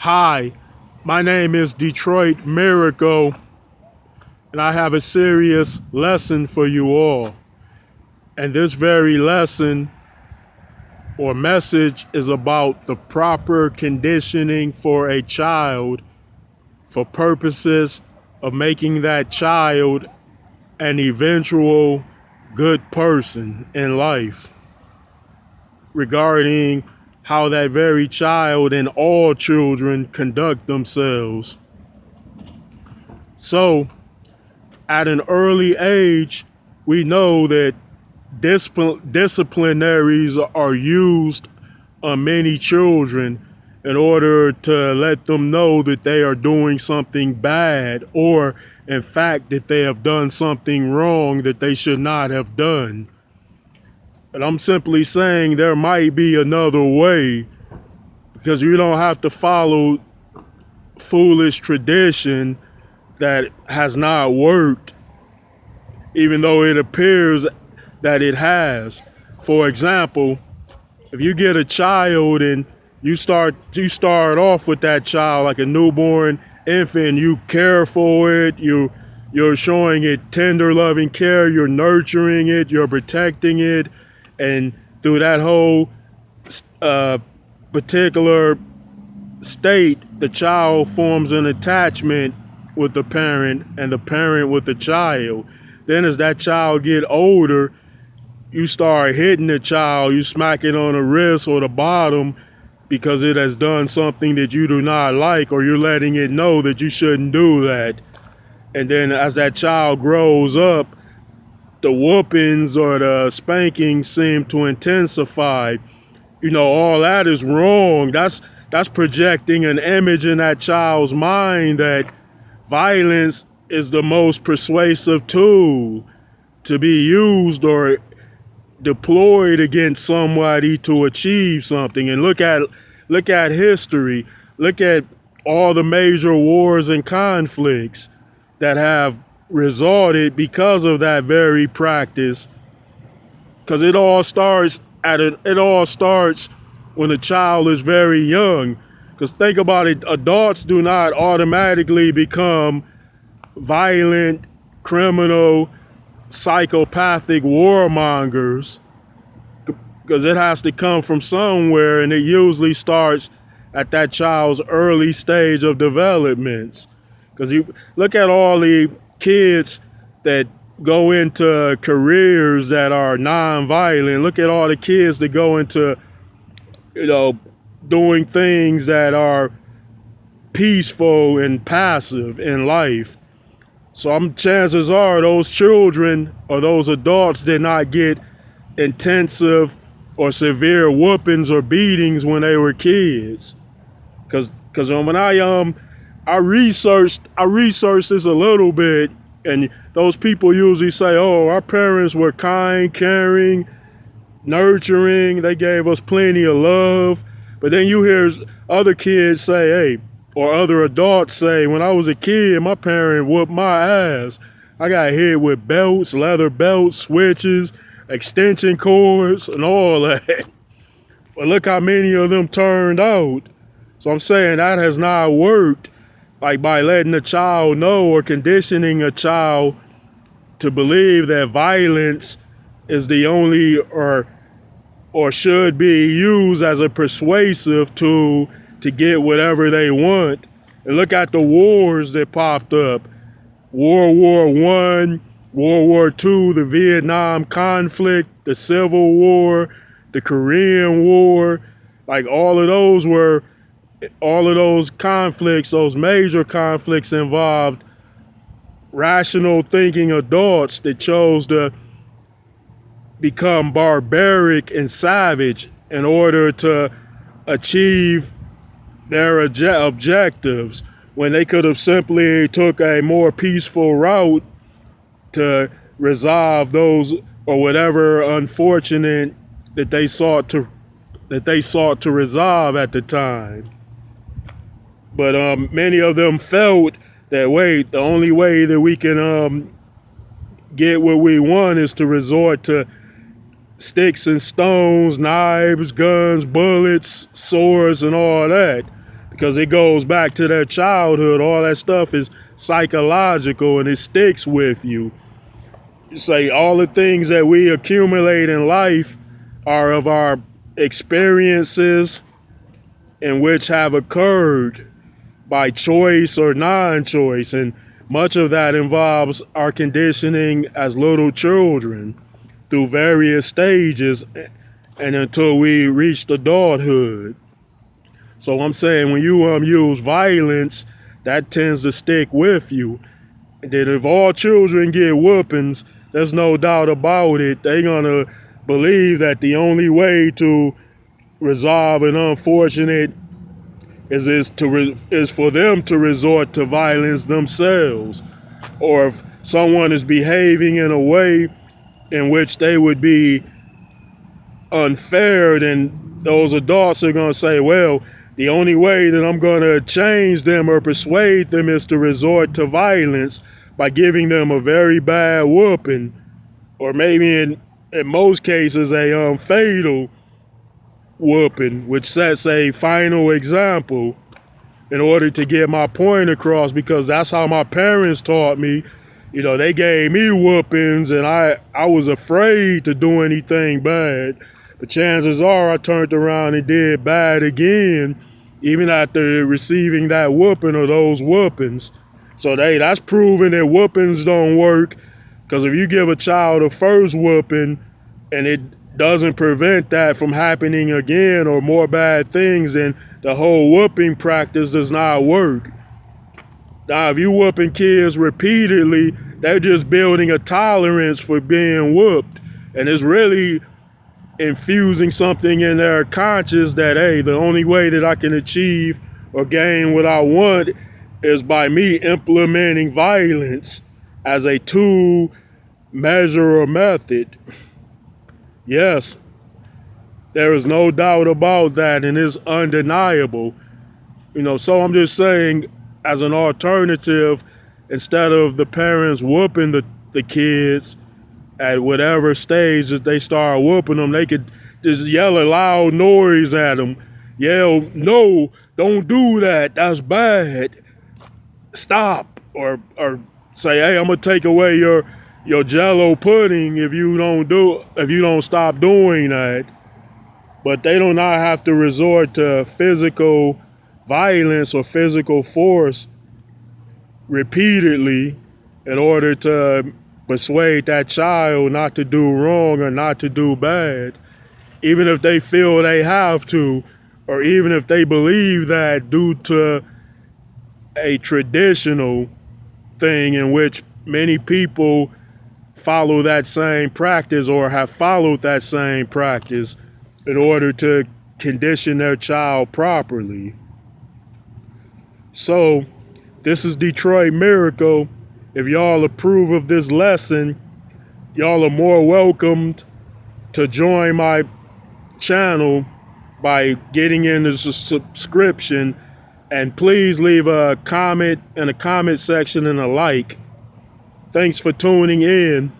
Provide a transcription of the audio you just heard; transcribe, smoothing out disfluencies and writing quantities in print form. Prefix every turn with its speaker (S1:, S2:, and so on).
S1: Hi, my name is Detroit Miracle, and I have a serious lesson for you all. And this very lesson or message is about the proper conditioning for a child for purposes of making that child an eventual good person in life, regarding how that very child and all children conduct themselves. So, at an early age, we know that disciplinaries are used on many children in order to let them know that they are doing something bad, or in fact that they have done something wrong that they should not have done. And I'm simply saying there might be another way, because you don't have to follow foolish tradition that has not worked, even though it appears that it has. For example, if you get a child and you start off with that child like a newborn infant, you care for it, you're showing it tender loving care, you're nurturing it, you're protecting it, and through that whole particular state, the child forms an attachment with the parent and the parent with the child. Then as that child get older, you start hitting the child, you smack it on the wrist or the bottom because it has done something that you do not like, or you're letting it know that you shouldn't do that. And then as that child grows up, the whoopings or the spankings seem to intensify. All that is wrong. That's projecting an image in that child's mind that violence is the most persuasive tool to be used or deployed against somebody to achieve something. And look at history. Look at all the major wars and conflicts that have resulted because of that very practice. Because it all starts when a child is very young. Because think about it, adults do not automatically become violent, criminal, psychopathic warmongers, because it has to come from somewhere, and it usually starts at that child's early stage of development. Because you look at all the kids that go into careers that are non-violent. Look at all the kids that go into, doing things that are peaceful and passive in life. So chances are those children or those adults did not get intensive or severe whoopings or beatings when they were kids. Cause when I researched this a little bit, and those people usually say, "Oh, our parents were kind, caring, nurturing. They gave us plenty of love." But then you hear other kids say, "Hey," or other adults say, "When I was a kid, my parent whooped my ass. I got hit with belts, leather belts, switches, extension cords, and all that." But look how many of them turned out. So I'm saying that has not worked, like by letting a child know or conditioning a child to believe that violence is the only or should be used as a persuasive tool to get whatever they want. And look at the wars that popped up. World War I, World War II, the Vietnam conflict, the Civil War, the Korean War. Like all of those conflicts, those major conflicts, involved rational thinking adults that chose to become barbaric and savage in order to achieve their objectives, when they could have simply took a more peaceful route to resolve those or whatever unfortunate that they sought to resolve at the time. But many of them felt that, wait, the only way that we can get what we want is to resort to sticks and stones, knives, guns, bullets, swords, and all that. because it goes back to their childhood. All that stuff is psychological and it sticks with you. You say all the things that we accumulate in life are of our experiences in which have occurred by choice or non-choice, and much of that involves our conditioning as little children through various stages and until we reached adulthood. So I'm saying when you use violence, that tends to stick with you. That if all children get whoopings, there's no doubt about it, they're gonna believe that the only way to resolve an unfortunate is for them to resort to violence themselves. Or if someone is behaving in a way in which they would be unfair, then those adults are going to say, well, the only way that I'm going to change them or persuade them is to resort to violence by giving them a very bad whooping, or maybe in most cases a fatal whooping, which sets a final example in order to get my point across, because that's how my parents taught me. You know, they gave me whoopings and I was afraid to do anything bad. But chances are I turned around and did bad again, even after receiving that whooping or those whoopings. So that's proving that whoopings don't work, because if you give a child a first whooping and it doesn't prevent that from happening again or more bad things, then the whole whooping practice does not work. Now, if you whooping kids repeatedly, they're just building a tolerance for being whooped. And it's really infusing something in their conscience that, hey, the only way that I can achieve or gain what I want is by me implementing violence as a tool, measure, or method. Yes, there is no doubt about that, and it's undeniable. You know, so I'm just saying, as an alternative, instead of the parents whooping the kids at whatever stage that they start whooping them, they could just yell a loud noise at them. Yell, no, don't do that. That's bad. Stop. Or say, hey, I'm gonna take away your Jello pudding if you don't stop doing that. But they do not have to resort to physical violence or physical force repeatedly in order to persuade that child not to do wrong or not to do bad, even if they feel they have to, or even if they believe that due to a traditional thing in which many people follow that same practice or have followed that same practice in order to condition their child properly. So, this is Detroit Miracle. If y'all approve of this lesson, y'all are more welcomed to join my channel by getting in the subscription, and please leave a comment in the comment section and a like. Thanks for tuning in.